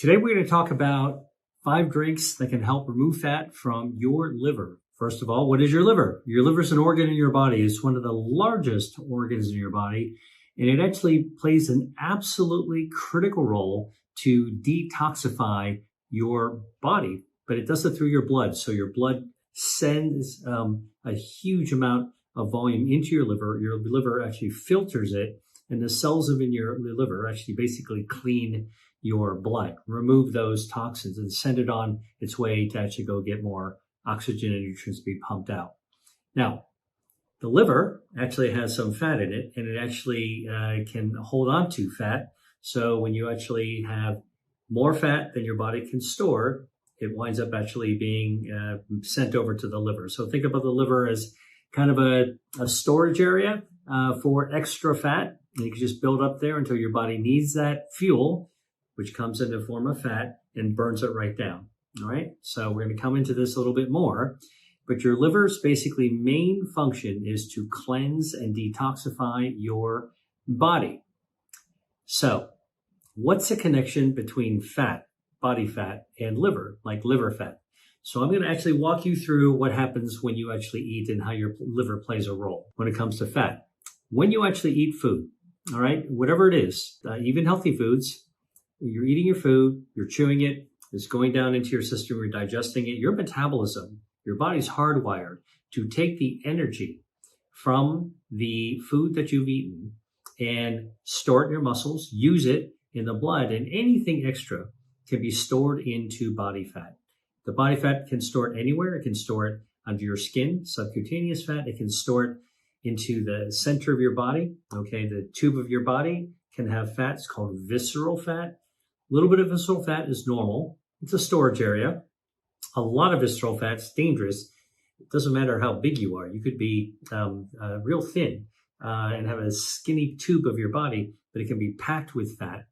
Today we're going to talk about 5 drinks that can help remove fat from your liver. First of all, what is your liver? Your liver is an organ in your body. It's one of the largest organs in your body, and it actually plays an absolutely critical role to detoxify your body, but it does it through your blood. So your blood sends a huge amount of volume into your liver. Your liver actually filters it, and the cells in your liver actually basically clean your blood, remove those toxins, and send it on its way to actually go get more oxygen and nutrients to be pumped out. Now, the liver actually has some fat in it, and it actually can hold on to fat. So when you actually have more fat than your body can store, it winds up actually being sent over to the liver. So think about the liver as kind of a storage area for extra fat. And you can just build up there until your body needs that fuel, which comes in the form of fat, and burns it right down. All right. So we're going to come into this a little bit more, but your liver's basically main function is to cleanse and detoxify your body. So what's the connection between fat, body fat, and liver, like liver fat? So I'm going to actually walk you through what happens when you actually eat and how your liver plays a role when it comes to fat. When you actually eat food, all right, whatever it is, even healthy foods, you're eating your food, you're chewing it, it's going down into your system, you're digesting it. Your metabolism, your body's hardwired to take the energy from the food that you've eaten and store it in your muscles, use it in the blood, and anything extra can be stored into body fat. The body fat can store it anywhere. It can store it under your skin, subcutaneous fat. It can store it into the center of your body. Okay, the tube of your body can have fat. It's called visceral fat. A little bit of visceral fat is normal. It's a storage area. A lot of visceral fat is dangerous. It doesn't matter how big you are. You could be real thin and have a skinny tube of your body, but it can be packed with fat.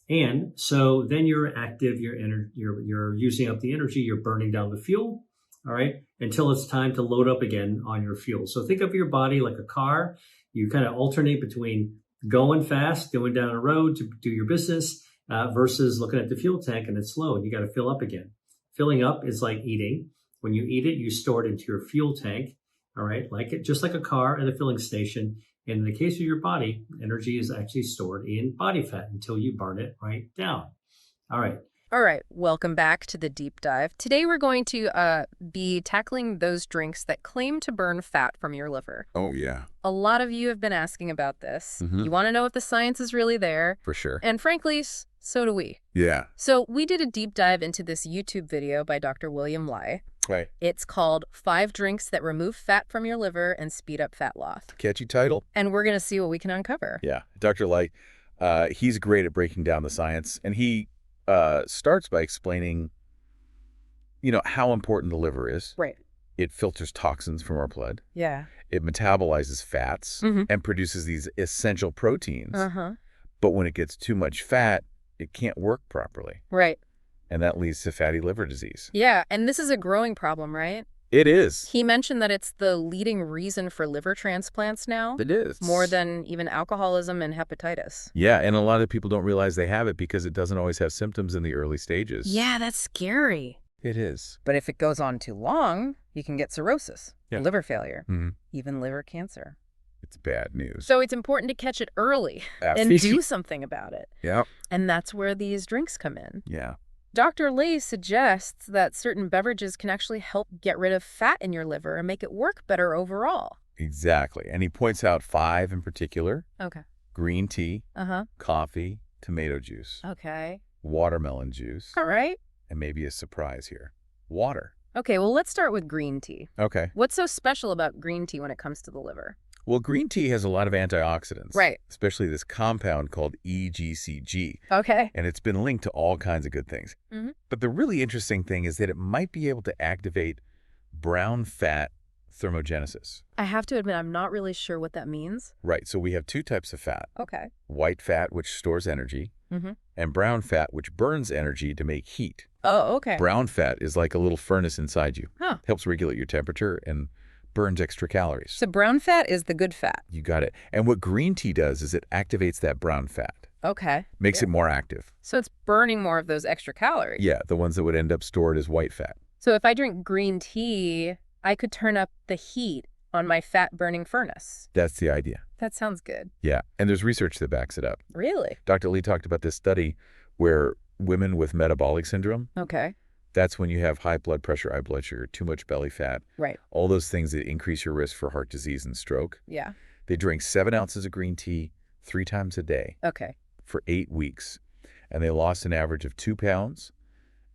And so then you're active, you're using up the energy, you're burning down the fuel, all right, until it's time to load up again on your fuel. So think of your body like a car. You kind of alternate between going fast, going down a road to do your business, versus looking at the fuel tank and it's low and you got to fill up again. Filling up is like eating. When you eat it, you store it into your fuel tank, all right, just like a car at a filling station. And in the case of your body, energy is actually stored in body fat until you burn it right down. All right. All right. Welcome back to the deep dive. Today we're going to be tackling those drinks that claim to burn fat from your liver. Oh, yeah. A lot of you have been asking about this. You want to know if the science is really there. For sure. And frankly, so do we. Yeah. So we did a deep dive into this YouTube video by Dr. William Lai. Right. It's called 5 Drinks That Remove Fat from Your Liver and Speed Up Fat Loss. Catchy title. And we're going to see what we can uncover. Yeah. Dr. Lai, he's great at breaking down the science. And he starts by explaining, how important the liver is. Right. It filters toxins from our blood. Yeah. It metabolizes fats and produces these essential proteins. But when it gets too much fat, it can't work properly. Right. And that leads to fatty liver disease. Yeah. And this is a growing problem, right? It is. He mentioned that it's the leading reason for liver transplants now. It is. More than even alcoholism and hepatitis. Yeah, and a lot of people don't realize they have it because it doesn't always have symptoms in the early stages. Yeah, that's scary. It is. But if it goes on too long, you can get cirrhosis, liver failure, even liver cancer. It's bad news. So it's important to catch it early and do something about it. Yeah. And that's where these drinks come in. Yeah. Dr. Lai suggests that certain beverages can actually help get rid of fat in your liver and make it work better overall. Exactly. And he points out 5 in particular. Okay. Green tea, coffee, tomato juice, okay, watermelon juice, all right, and maybe a surprise here, water. Okay, well, let's start with green tea. Okay. What's so special about green tea when it comes to the liver? Well, green tea has a lot of antioxidants. Right. Especially this compound called EGCG. Okay. And it's been linked to all kinds of good things. But the really interesting thing is that it might be able to activate brown fat thermogenesis. I have to admit, I'm not really sure what that means. Right. So we have 2 types of fat. Okay. White fat, which stores energy, and brown fat, which burns energy to make heat. Oh, okay. Brown fat is like a little furnace inside you. Huh. Helps regulate your temperature and burns extra calories. So brown fat is the good fat. You got it. And what green tea does is it activates that brown fat. Okay. Makes it more active. So it's burning more of those extra calories. Yeah, the ones that would end up stored as white fat. So if I drink green tea, I could turn up the heat on my fat-burning furnace. That's the idea. That sounds good. Yeah, and there's research that backs it up. Really? Dr. Lee talked about this study where women with metabolic syndrome, Okay. that's when you have high blood pressure, high blood sugar, too much belly fat, Right. all those things that increase your risk for heart disease and stroke. Yeah. They drank 7 ounces of green tea 3 times a day Okay. for 8 weeks, and they lost an average of 2 pounds,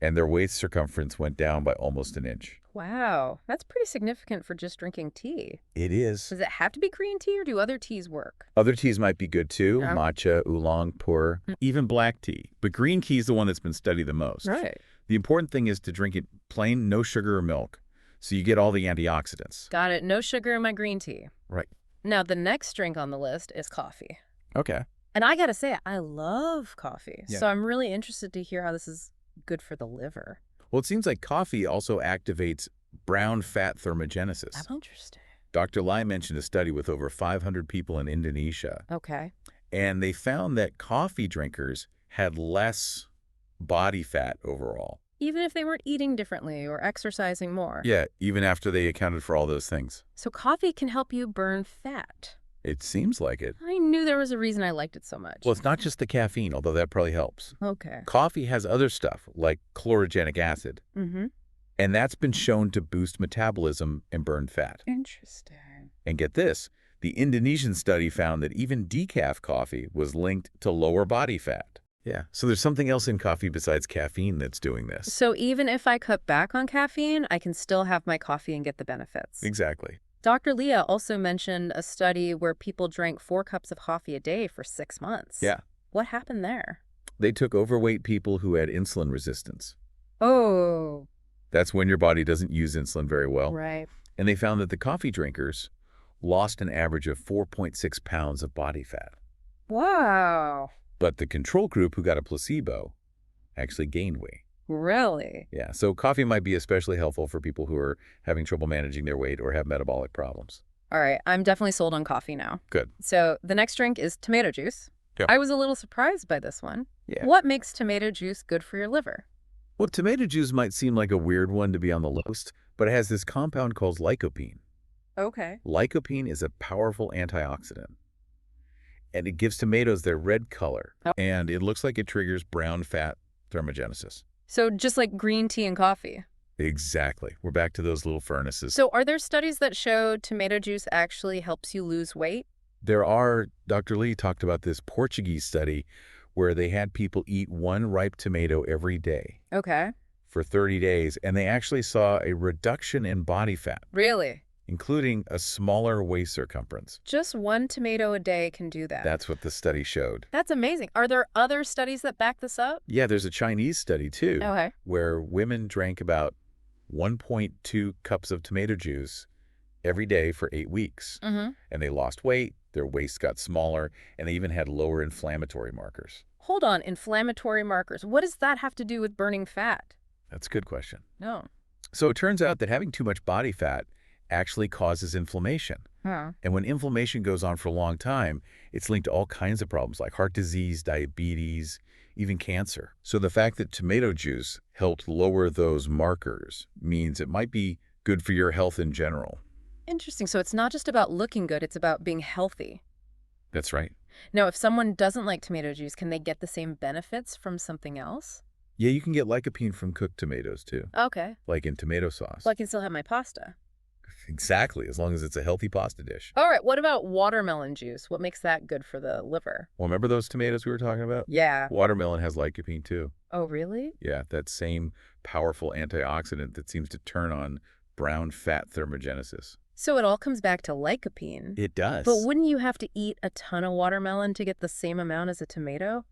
and their waist circumference went down by almost an inch. Wow. That's pretty significant for just drinking tea. It is. Does it have to be green tea or do other teas work? Other teas might be good too, Yeah. matcha, oolong, pu'er, even black tea. But green tea is the one that's been studied the most. Right. The important thing is to drink it plain, no sugar or milk, so you get all the antioxidants. Got it. No sugar in my green tea. Right. Now, the next drink on the list is coffee. Okay. And I gotta say, I love coffee. Yeah. So I'm really interested to hear how this is good for the liver. Well, it seems like coffee also activates brown fat thermogenesis. I'm interested. Dr. Lai mentioned a study with over 500 people in Indonesia, Okay. and they found that coffee drinkers had less body fat overall. Even if they weren't eating differently or exercising more. Yeah, even after they accounted for all those things. So coffee can help you burn fat. It seems like it. I knew there was a reason I liked it so much. Well, it's not just the caffeine, although that probably helps. Okay. Coffee has other stuff, like chlorogenic acid, Mm-hmm. and that's been shown to boost metabolism and burn fat. Interesting. And get this, the Indonesian study found that even decaf coffee was linked to lower body fat. Yeah, so there's something else in coffee besides caffeine that's doing this. So even if I cut back on caffeine, I can still have my coffee and get the benefits. Exactly. Dr. Leah also mentioned a study where people drank 4 cups of coffee a day for 6 months. Yeah. What happened there? They took overweight people who had insulin resistance. Oh, That's when your body doesn't use insulin very well. right. And they found that the coffee drinkers lost an average of 4.6 pounds of body fat. Wow. But the control group who got a placebo actually gained weight. Really? Yeah, so coffee might be especially helpful for people who are having trouble managing their weight or have metabolic problems. All right, I'm definitely sold on coffee now. Good. So the next drink is tomato juice. Yeah. I was a little surprised by this one. Yeah. What makes tomato juice good for your liver? Well, tomato juice might seem like a weird one to be on the list, but it has this compound called lycopene. Okay. Lycopene is a powerful antioxidant, and it gives tomatoes their red color, Oh. and it looks like it triggers brown fat thermogenesis. So just like green tea and coffee. Exactly. We're back to those little furnaces. So are there studies that show tomato juice actually helps you lose weight? There are, Dr. Lee talked about this Portuguese study where they had people eat 1 ripe tomato every day Okay. for 30 days, and they actually saw a reduction in body fat, Really? including a smaller waist circumference. Just 1 tomato a day can do that. That's what the study showed. That's amazing. Are there other studies that back this up? Yeah, there's a Chinese study too, Okay. where women drank about 1.2 cups of tomato juice every day for 8 weeks. Mm-hmm. And they lost weight, their waists got smaller, and they even had lower inflammatory markers. Hold on, inflammatory markers. What does that have to do with burning fat? That's a good question. No. So it turns out that having too much body fat actually causes inflammation. Huh. And when inflammation goes on for a long time, it's linked to all kinds of problems like heart disease, diabetes, even cancer. So the fact that tomato juice helped lower those markers means it might be good for your health in general. Interesting. So it's not just about looking good, it's about being healthy. That's right. Now, if someone doesn't like tomato juice, can they get the same benefits from something else? Yeah, you can get lycopene from cooked tomatoes too, Okay. like in tomato sauce. So I can still have my pasta. Exactly, as long as it's a healthy pasta dish. All right. What about watermelon juice? What makes that good for the liver? Well, remember those tomatoes we were talking about? Yeah. Watermelon has lycopene too. Oh, really? Yeah, that same powerful antioxidant that seems to turn on brown fat thermogenesis. So it all comes back to lycopene. It does. But wouldn't you have to eat a ton of watermelon to get the same amount as a tomato?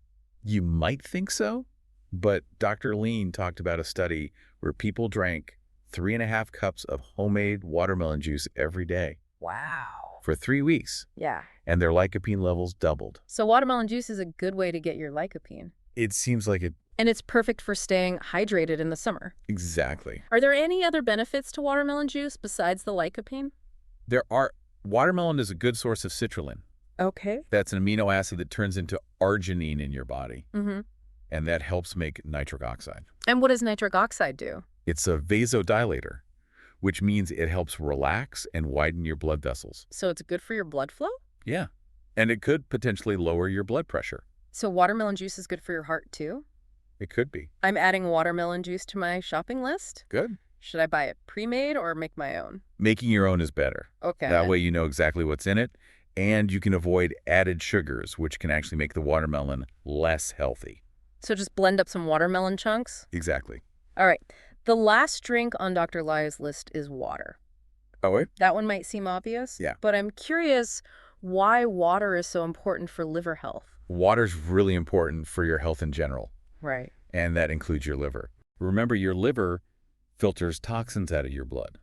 You might think so, but Dr. Lean talked about a study where people drank 3.5 cups of homemade watermelon juice every day Wow. for 3 weeks, Yeah. and their lycopene levels doubled. So watermelon juice is a good way to get your lycopene. It seems like it. And it's perfect for staying hydrated in the summer. Exactly. Are there any other benefits to watermelon juice besides the lycopene? Watermelon is a good source of citrulline, Okay. That's an amino acid that turns into arginine in your body, Mm-hmm. and that helps make nitric oxide. And what does nitric oxide do? It's a vasodilator, which means it helps relax and widen your blood vessels. So it's good for your blood flow? Yeah, and it could potentially lower your blood pressure. So watermelon juice is good for your heart too? It could be. I'm adding watermelon juice to my shopping list. Good. Should I buy it pre-made or make my own? Making your own is better. Okay. That way you know exactly what's in it, and you can avoid added sugars, which can actually make the watermelon less healthy. So just blend up some watermelon chunks? Exactly. All right. The last drink on Dr. Lai's list is water. Oh, wait? That one might seem obvious. Yeah. But I'm curious why water is so important for liver health. Water's really important for your health in general, Right. and that includes your liver. Remember, your liver filters toxins out of your blood,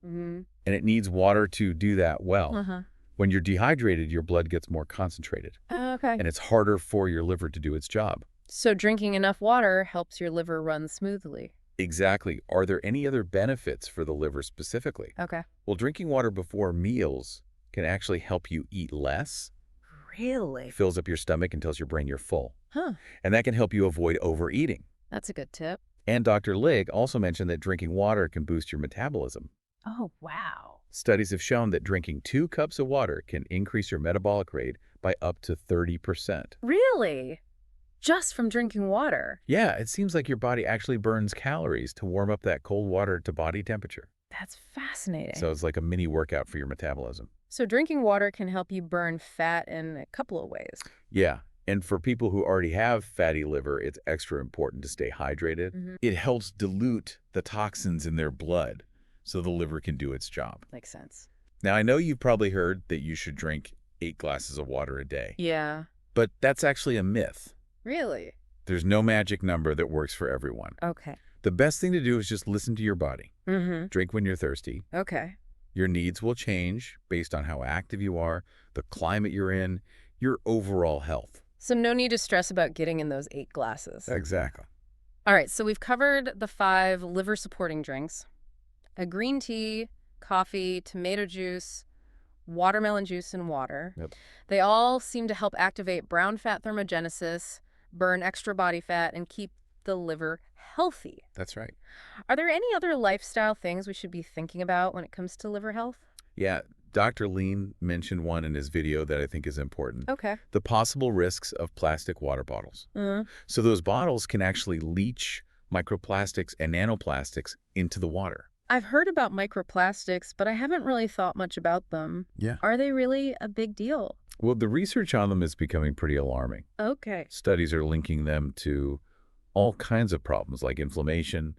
Mm-hmm. and it needs water to do that well. Uh-huh. When you're dehydrated, your blood gets more concentrated, Okay. and it's harder for your liver to do its job. So drinking enough water helps your liver run smoothly. Exactly. Are there any other benefits for the liver specifically? Okay. Well, drinking water before meals can actually help you eat less. Really? It fills up your stomach and tells your brain you're full. Huh. And that can help you avoid overeating. That's a good tip. And Dr. Lig also mentioned that drinking water can boost your metabolism. Oh, wow. Studies have shown that drinking 2 cups of water can increase your metabolic rate by up to 30%. Really? Just from drinking water? Yeah, it seems like your body actually burns calories to warm up that cold water to body temperature. That's fascinating. So it's like a mini workout for your metabolism. So drinking water can help you burn fat in a couple of ways. Yeah, and for people who already have fatty liver, it's extra important to stay hydrated. Mm-hmm. It helps dilute the toxins in their blood so the liver can do its job. Makes sense. Now, I know you've probably heard that you should drink 8 glasses of water a day, Yeah. but that's actually a myth. Really? There's no magic number that works for everyone. Okay. The best thing to do is just listen to your body. Mm-hmm. Drink when you're thirsty. Okay. Your needs will change based on how active you are, the climate you're in, your overall health. So no need to stress about getting in those 8 glasses. Exactly. All right, so we've covered the 5 liver-supporting drinks. A green tea, coffee, tomato juice, watermelon juice, and water. Yep. They all seem to help activate brown fat thermogenesis, burn extra body fat, and keep the liver healthy. That's right. Are there any other lifestyle things we should be thinking about when it comes to liver health? Yeah, Dr. Lean mentioned one in his video that I think is important. Okay. The possible risks of plastic water bottles. Mm. So those bottles can actually leach microplastics and nanoplastics into the water. I've heard about microplastics, but I haven't really thought much about them. Yeah. Are they really a big deal? Well, the research on them is becoming pretty alarming. Okay. Studies are linking them to all kinds of problems like inflammation,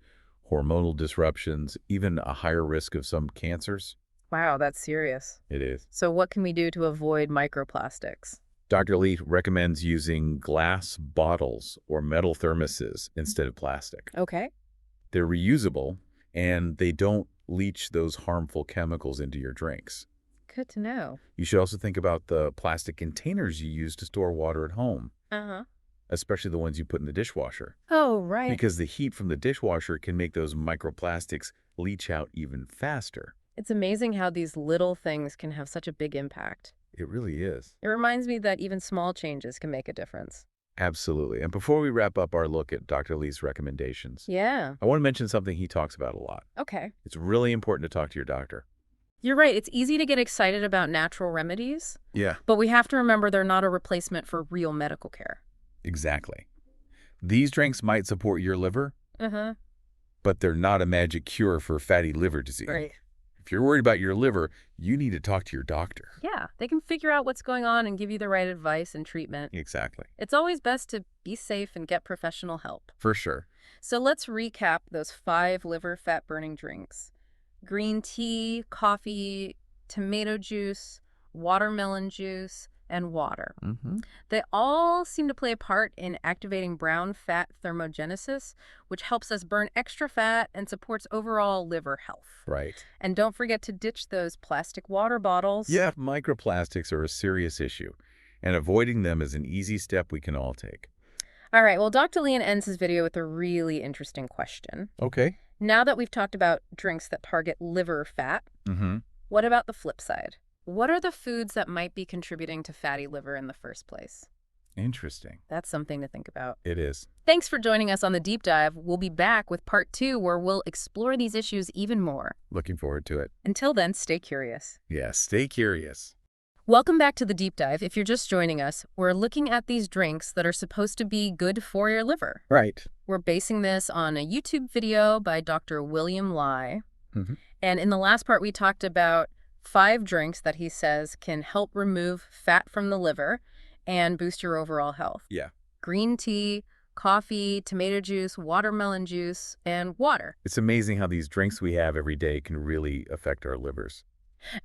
hormonal disruptions, even a higher risk of some cancers. Wow, that's serious. It is. So what can we do to avoid microplastics? Dr. Lee recommends using glass bottles or metal thermoses instead of plastic. Okay. They're reusable, and they don't leach those harmful chemicals into your drinks. Good to know. You should also think about the plastic containers you use to store water at home, Uh-huh. especially the ones you put in the dishwasher, Oh, right. because the heat from the dishwasher can make those microplastics leach out even faster. It's amazing how these little things can have such a big impact. It really is. It reminds me that even small changes can make a difference. Absolutely. And before we wrap up our look at Dr. Lee's recommendations, Yeah. I want to mention something he talks about a lot. Okay. It's really important to talk to your doctor. You're right. It's easy to get excited about natural remedies, Yeah. but we have to remember they're not a replacement for real medical care. Exactly. These drinks might support your liver, Uh-huh. but they're not a magic cure for fatty liver disease. Right. If you're worried about your liver, you need to talk to your doctor. Yeah. They can figure out what's going on and give you the right advice and treatment. Exactly. It's always best to be safe and get professional help. For sure. So let's recap those 5 liver fat-burning drinks. Green tea, coffee, tomato juice, watermelon juice, and water. Mm-hmm. They all seem to play a part in activating brown fat thermogenesis, which helps us burn extra fat and supports overall liver health. Right. And don't forget to ditch those plastic water bottles. Yeah, microplastics are a serious issue, and avoiding them is an easy step we can all take. All right, well, Dr. Leon ends his video with a really interesting question. Okay. Now that we've talked about drinks that target liver fat, Mm-hmm. what about the flip side? What are the foods that might be contributing to fatty liver in the first place? Interesting. That's something to think about. It is. Thanks for joining us on the deep dive. We'll be back with part 2 where we'll explore these issues even more. Looking forward to it. Until then, stay curious. Yeah, stay curious. Welcome back to the deep dive. If you're just joining us, we're looking at these drinks that are supposed to be good for your liver. Right. We're basing this on a YouTube video by Dr. William Lai. Mm-hmm. And in the last part, we talked about 5 drinks that he says can help remove fat from the liver and boost your overall health. Yeah. Green tea, coffee, tomato juice, watermelon juice, and water. It's amazing how these drinks we have every day can really affect our livers.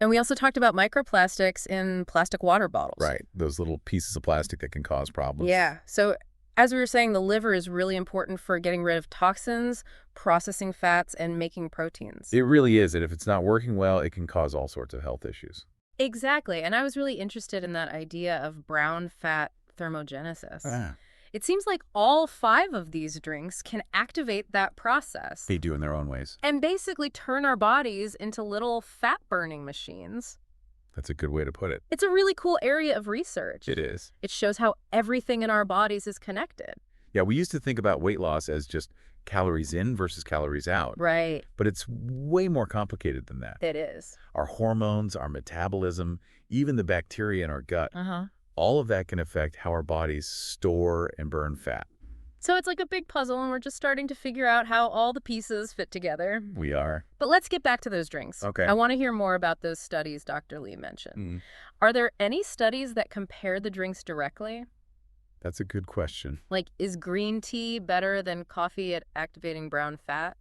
And we also talked about microplastics in plastic water bottles. Right. Those little pieces of plastic that can cause problems. Yeah. So as we were saying, the liver is really important for getting rid of toxins, processing fats, and making proteins. It really is. And if it's not working well, it can cause all sorts of health issues. Exactly. And I was really interested in that idea of brown fat thermogenesis. Ah. It seems like all 5 of these drinks can activate that process. They do in their own ways. And basically turn our bodies into little fat-burning machines. That's a good way to put it. It's a really cool area of research. It is. It shows how everything in our bodies is connected. Yeah, we used to think about weight loss as just calories in versus calories out. Right. But it's way more complicated than that. It is. Our hormones, our metabolism, even the bacteria in our gut, all of that can affect how our bodies store and burn fat. So it's like a big puzzle, and we're just starting to figure out how all the pieces fit together. We are. But let's get back to those drinks. Okay. I want to hear more about those studies Dr. Lee mentioned. Are there any studies that compare the drinks directly? That's a good question. Like, is green tea better than coffee at activating brown fat?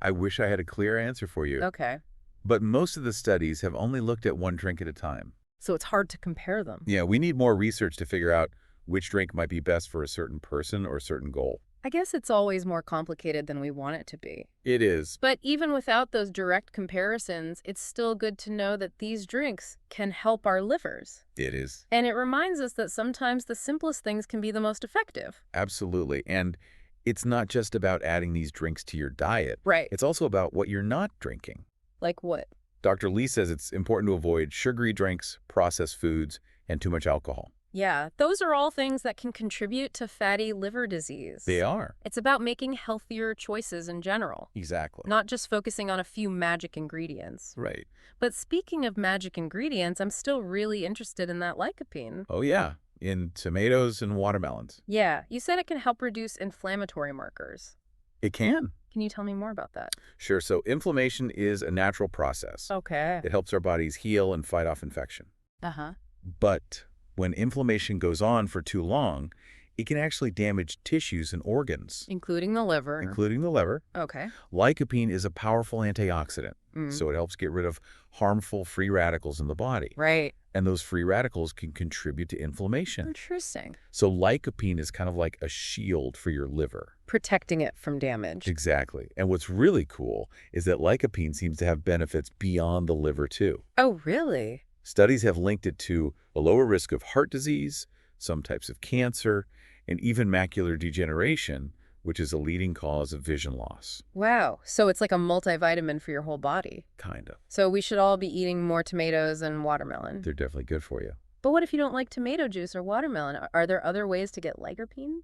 I wish I had a clear answer for you. Okay. But most of the studies have only looked at one drink at a time. So it's hard to compare them. Yeah, we need more research to figure out which drink might be best for a certain person or a certain goal. I guess it's always more complicated than we want it to be. It is. But even without those direct comparisons, it's still good to know that these drinks can help our livers. It is. And it reminds us that sometimes the simplest things can be the most effective. Absolutely. And it's not just about adding these drinks to your diet. Right. It's also about what you're not drinking. Like what? Dr. Lee says it's important to avoid sugary drinks, processed foods, and too much alcohol. Yeah, those are all things that can contribute to fatty liver disease. They are. It's about making healthier choices in general, Exactly. not just focusing on a few magic ingredients. Right. But speaking of magic ingredients, I'm still really interested in that lycopene. Oh, yeah. In tomatoes and watermelons. Yeah, you said it can help reduce inflammatory markers. It can. Can you tell me more about that? Sure. So inflammation is a natural process. Okay. It helps our bodies heal and fight off infection. Uh-huh. But when inflammation goes on for too long, it can actually damage tissues and organs, Including the liver. including the liver. Okay. Lycopene is a powerful antioxidant, so it helps get rid of harmful free radicals in the body. Right. And those free radicals can contribute to inflammation. Interesting. So lycopene is kind of like a shield for your liver. Protecting it from damage. Exactly. And what's really cool is that lycopene seems to have benefits beyond the liver too. Oh, really? Studies have linked it to a lower risk of heart disease, some types of cancer, and even macular degeneration, which is a leading cause of vision loss. Wow. So it's like a multivitamin for your whole body. Kind of. So we should all be eating more tomatoes and watermelon. They're definitely good for you. But what if you don't like tomato juice or watermelon? Are there other ways to get lycopene?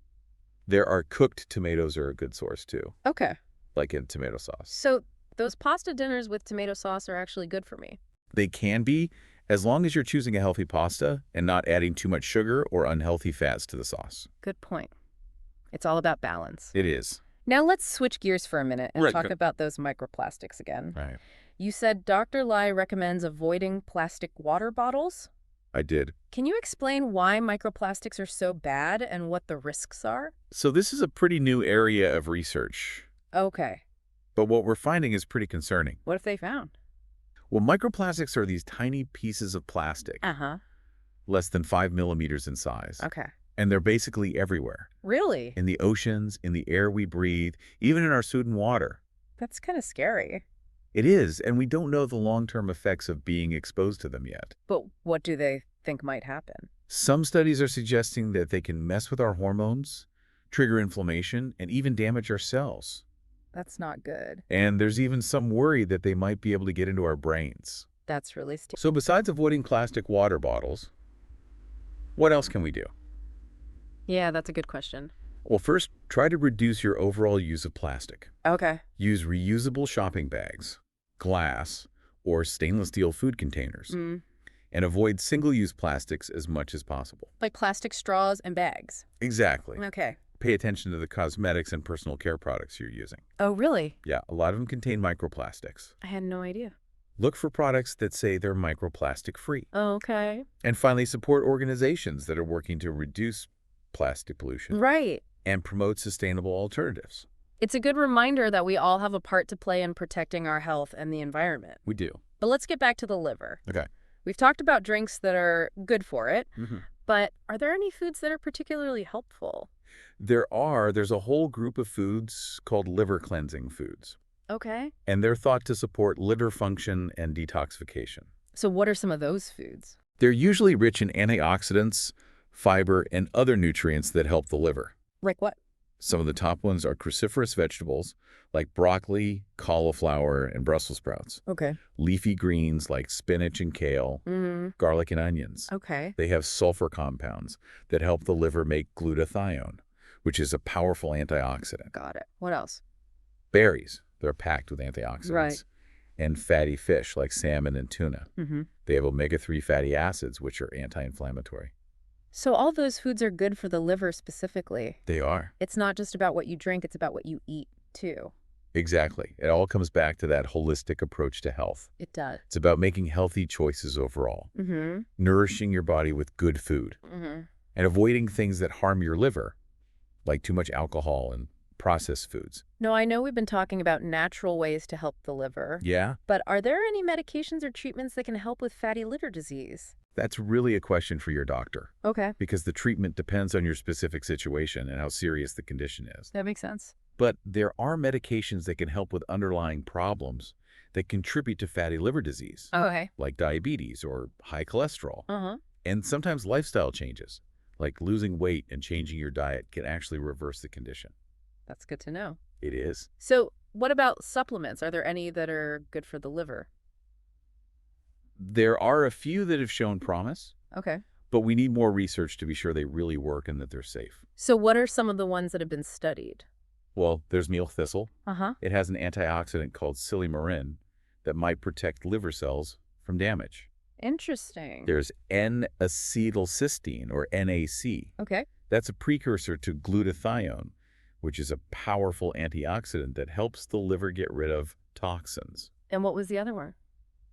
There are cooked tomatoes are a good source too, Okay. like in tomato sauce. So those pasta dinners with tomato sauce are actually good for me. They can be, as long as you're choosing a healthy pasta and not adding too much sugar or unhealthy fats to the sauce. Good point. It's all about balance. It is. Now let's switch gears for a minute and Right. talk about those microplastics again. Right. You said Dr. Lai recommends avoiding plastic water bottles. I did. Can you explain why microplastics are so bad and what the risks are? So this is a pretty new area of research, Okay. but what we're finding is pretty concerning. What have they found? Well, microplastics are these tiny pieces of plastic, Uh-huh. less than 5 millimeters in size. Okay. And they're basically everywhere. Really? In the oceans, in the air we breathe, even in our food and water. That's kind of scary. It is, and we don't know the long-term effects of being exposed to them yet. But what do they think might happen? Some studies are suggesting that they can mess with our hormones, trigger inflammation, and even damage our cells. That's not good. And there's even some worry that they might be able to get into our brains. That's really steep. So besides avoiding plastic water bottles, what else can we do? Yeah, that's a good question. Well, first, try to reduce your overall use of plastic. Okay. Use reusable shopping bags, glass, or stainless steel food containers, and avoid single-use plastics as much as possible. Like plastic straws and bags. Exactly. Okay. Pay attention to the cosmetics and personal care products you're using. Oh, really? Yeah, a lot of them contain microplastics. I had no idea. Look for products that say they're microplastic-free. Okay. And finally, support organizations that are working to reduce plastic pollution Right. and promote sustainable alternatives. It's a good reminder that we all have a part to play in protecting our health and the environment. We do. But let's get back to the liver. Okay. We've talked about drinks that are good for it, but are there any foods that are particularly helpful? There's a whole group of foods called liver cleansing foods, Okay. and they're thought to support liver function and detoxification. So what are some of those foods? They're usually rich in antioxidants, fiber, and other nutrients that help the liver. Like what? Some of the top ones are cruciferous vegetables like broccoli, cauliflower, and Brussels sprouts. Okay. Leafy greens like spinach and kale, garlic and onions. Okay. They have sulfur compounds that help the liver make glutathione, which is a powerful antioxidant. Got it. What else? Berries, they're packed with antioxidants. Right. And fatty fish like salmon and tuna. They have omega-3 fatty acids, which are anti-inflammatory. So all those foods are good for the liver specifically. They are. It's not just about what you drink, it's about what you eat too. Exactly. It all comes back to that holistic approach to health. It does. It's about making healthy choices overall, nourishing your body with good food, and avoiding things that harm your liver, like too much alcohol and processed foods. No, I know we've been talking about natural ways to help the liver. Yeah? But are there any medications or treatments that can help with fatty liver disease? That's really a question for your doctor, Okay. because the treatment depends on your specific situation and how serious the condition is. That makes sense. But there are medications that can help with underlying problems that contribute to fatty liver disease, Okay. like diabetes or high cholesterol. Uh-huh. And sometimes lifestyle changes, like losing weight and changing your diet, can actually reverse the condition. That's good to know. It is. So what about supplements? Are there any that are good for the liver? There are a few that have shown promise, Okay. but we need more research to be sure they really work and that they're safe. So what are some of the ones that have been studied? Well, there's meal thistle. Uh-huh. It has an antioxidant called silymarin that might protect liver cells from damage. Interesting. There's N-acetylcysteine, or NAC. Okay. That's a precursor to glutathione, which is a powerful antioxidant that helps the liver get rid of toxins. And what was the other one?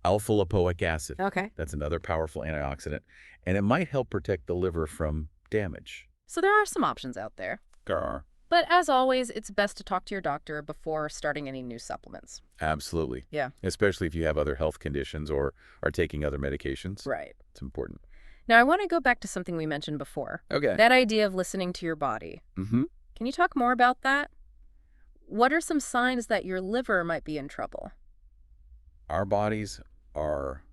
Alpha-lipoic acid. Okay. That's another powerful antioxidant, and it might help protect the liver from damage. So there are some options out there. Gar. But as always, it's best to talk to your doctor before starting any new supplements. Absolutely. Yeah. Especially if you have other health conditions or are taking other medications. Right. It's important. Now, I want to go back to something we mentioned before. Okay. That idea of listening to your body. Mm-hmm. Can you talk more about that? What are some signs that your liver might be in trouble? Our bodies are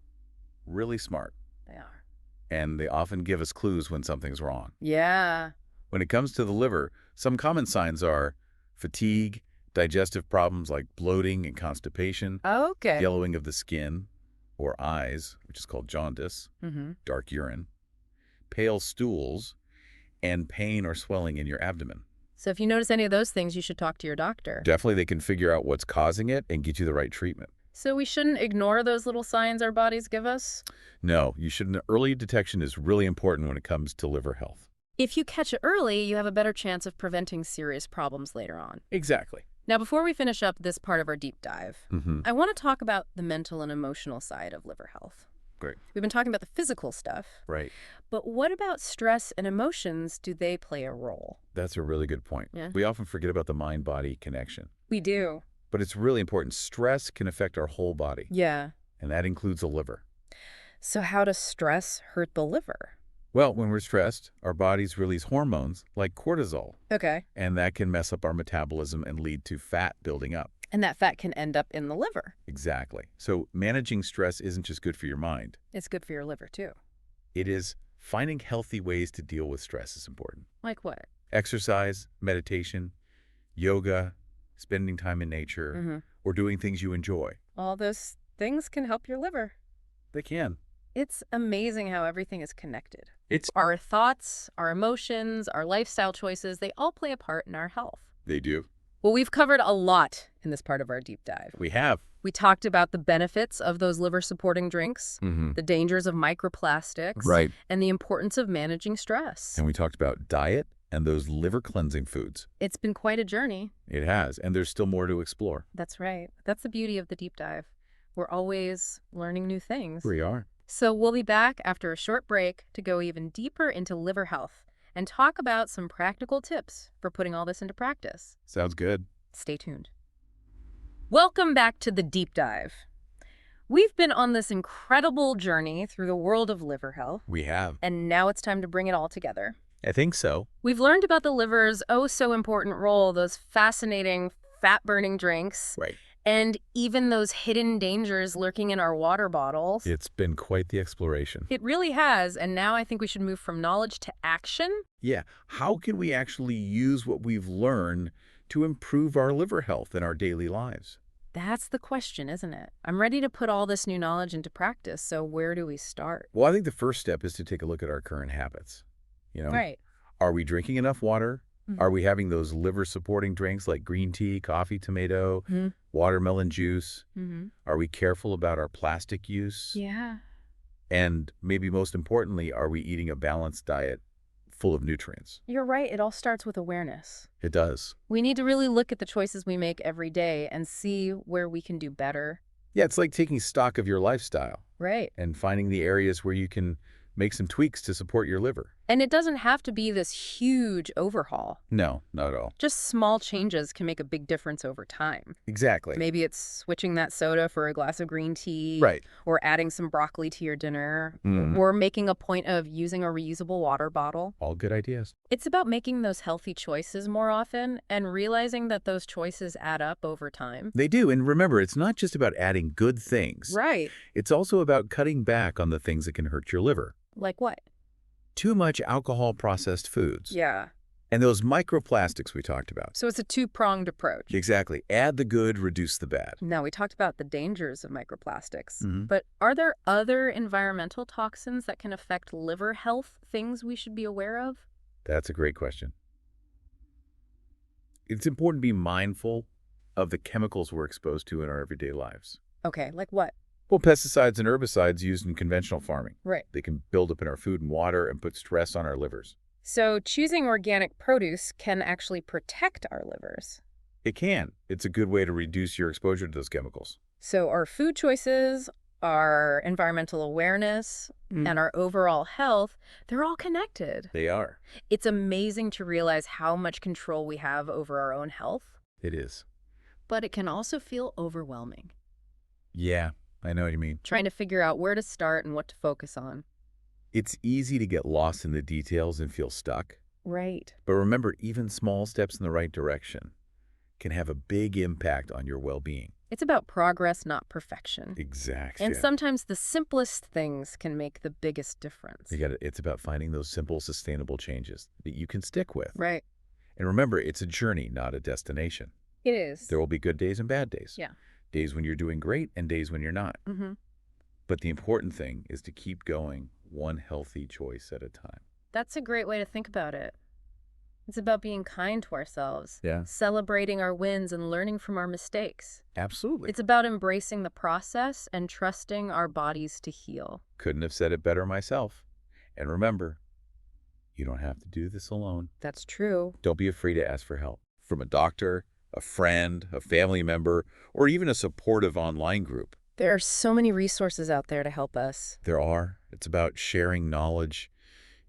really smart, They are. and they often give us clues when something's wrong. Yeah. When it comes to the liver, some common signs are fatigue, digestive problems like bloating and constipation, Okay. yellowing of the skin or eyes, which is called jaundice, dark urine, pale stools, and pain or swelling in your abdomen. So if you notice any of those things, you should talk to your doctor. Definitely they can figure out what's causing it and get you the right treatment. So we shouldn't ignore those little signs our bodies give us? No, you shouldn't. Early detection is really important when it comes to liver health. If you catch it early, you have a better chance of preventing serious problems later on. Exactly. Now, before we finish up this part of our deep dive, I want to talk about the mental and emotional side of liver health. Great. We've been talking about the physical stuff. Right. But what about stress and emotions? Do they play a role? That's a really good point. Yeah. We often forget about the mind-body connection. We do. But it's really important. Stress can affect our whole body, Yeah. and that includes the liver. So how does stress hurt the liver? Well, when we're stressed, our bodies release hormones like cortisol, Okay. and that can mess up our metabolism and lead to fat building up. And that fat can end up in the liver. Exactly. So managing stress isn't just good for your mind. It's good for your liver, too. It is finding healthy ways to deal with stress is important. Like what? Exercise, meditation, yoga, spending time in nature, or doing things you enjoy. All those things can help your liver. They can. It's amazing how everything is connected. It's Our thoughts, our emotions, our lifestyle choices, they all play a part in our health. They do. Well, we've covered a lot in this part of our deep dive. We have. We talked about the benefits of those liver-supporting drinks, the dangers of microplastics, Right. and the importance of managing stress. And we talked about diet and those liver cleansing foods. It's been quite a journey. It has, and there's still more to explore. That's right. That's the beauty of the deep dive. We're always learning new things. We are. So we'll be back after a short break to go even deeper into liver health and talk about some practical tips for putting all this into practice. Sounds good. Stay tuned. Welcome back to the deep dive. We've been on this incredible journey through the world of liver health, We have. and now it's time to bring it all together. I think so. We've learned about the liver's oh-so-important role, those fascinating fat-burning drinks, Right. and even those hidden dangers lurking in our water bottles. It's been quite the exploration. It really has, and now I think we should move from knowledge to action. Yeah. How can we actually use what we've learned to improve our liver health in our daily lives? That's the question, isn't it? I'm ready to put all this new knowledge into practice, so where do we start? Well, I think the first step is to take a look at our current habits. Right. Are we drinking enough water? Mhm. Are we having those liver-supporting drinks like green tea, coffee, tomato, Mhm. watermelon juice? Mm-hmm. Are we careful about our plastic use? Yeah. And maybe most importantly, are we eating a balanced diet full of nutrients? You're right. It all starts with awareness. It does. We need to really look at the choices we make every day and see where we can do better. Yeah, it's like taking stock of your lifestyle Right. and finding the areas where you can make some tweaks to support your liver. And it doesn't have to be this huge overhaul. No, not at all. Just small changes can make a big difference over time. Exactly. Maybe it's switching that soda for a glass of green tea. Right. Or adding some broccoli to your dinner. Mhm. Or making a point of using a reusable water bottle. All good ideas. It's about making those healthy choices more often and realizing that those choices add up over time. They do. And remember, it's not just about adding good things. Right. It's also about cutting back on the things that can hurt your liver. Like what? Too much alcohol-processed foods. Yeah. And those microplastics we talked about. So it's a two-pronged approach. Exactly. Add the good, reduce the bad. Now, we talked about the dangers of microplastics, Mhm. but are there other environmental toxins that can affect liver health, things we should be aware of? That's a great question. It's important to be mindful of the chemicals we're exposed to in our everyday lives. Okay, like what? Well, pesticides and herbicides used in conventional farming. Right. They can build up in our food and water and put stress on our livers. So choosing organic produce can actually protect our livers. It can. It's a good way to reduce your exposure to those chemicals. So our food choices, our environmental awareness, and our overall health, they're all connected. They are. It's amazing to realize how much control we have over our own health, It is. but it can also feel overwhelming, Yeah, I know what you mean. trying to figure out where to start and what to focus on. It's easy to get lost in the details and feel stuck. Right. But remember, even small steps in the right direction can have a big impact on your well-being. It's about progress, not perfection. Exactly. And sometimes the simplest things can make the biggest difference. It's about finding those simple, sustainable changes that you can stick with. Right. And remember, it's a journey, not a destination. It is. There will be good days and bad days. Yeah. Days when you're doing great and days when you're not. Mm-hmm. But the important thing is to keep going one healthy choice at a time. That's a great way to think about it. It's about being kind to ourselves, Yeah. celebrating our wins and learning from our mistakes. Absolutely. It's about embracing the process and trusting our bodies to heal. Couldn't have said it better myself. And remember, you don't have to do this alone. That's true. Don't be afraid to ask for help from a doctor, a friend, a family member, or even a supportive online group. There are so many resources out there to help us. There are. It's about sharing knowledge,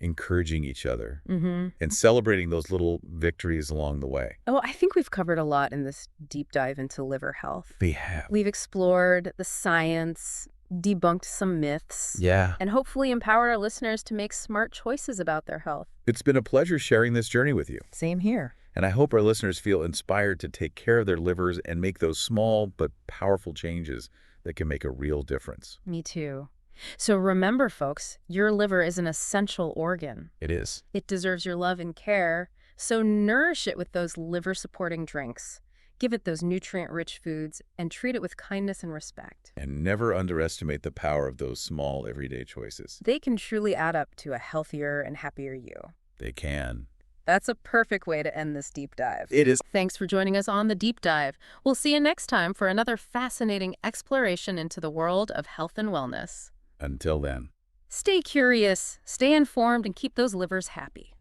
encouraging each other, Mm-hmm. and celebrating those little victories along the way. Oh, I think we've covered a lot in this deep dive into liver health. We have. We've explored the science, debunked some myths, Yeah. and hopefully empowered our listeners to make smart choices about their health. It's been a pleasure sharing this journey with you. Same here. And I hope our listeners feel inspired to take care of their livers and make those small but powerful changes that can make a real difference. Me too. So remember, folks, your liver is an essential organ. It is. It deserves your love and care, so nourish it with those liver-supporting drinks. Give it those nutrient-rich foods and treat it with kindness and respect. And never underestimate the power of those small, everyday choices. They can truly add up to a healthier and happier you. They can. That's a perfect way to end this deep dive. It is. Thanks for joining us on the deep dive. We'll see you next time for another fascinating exploration into the world of health and wellness. Until then. Stay curious, stay informed, and keep those livers happy.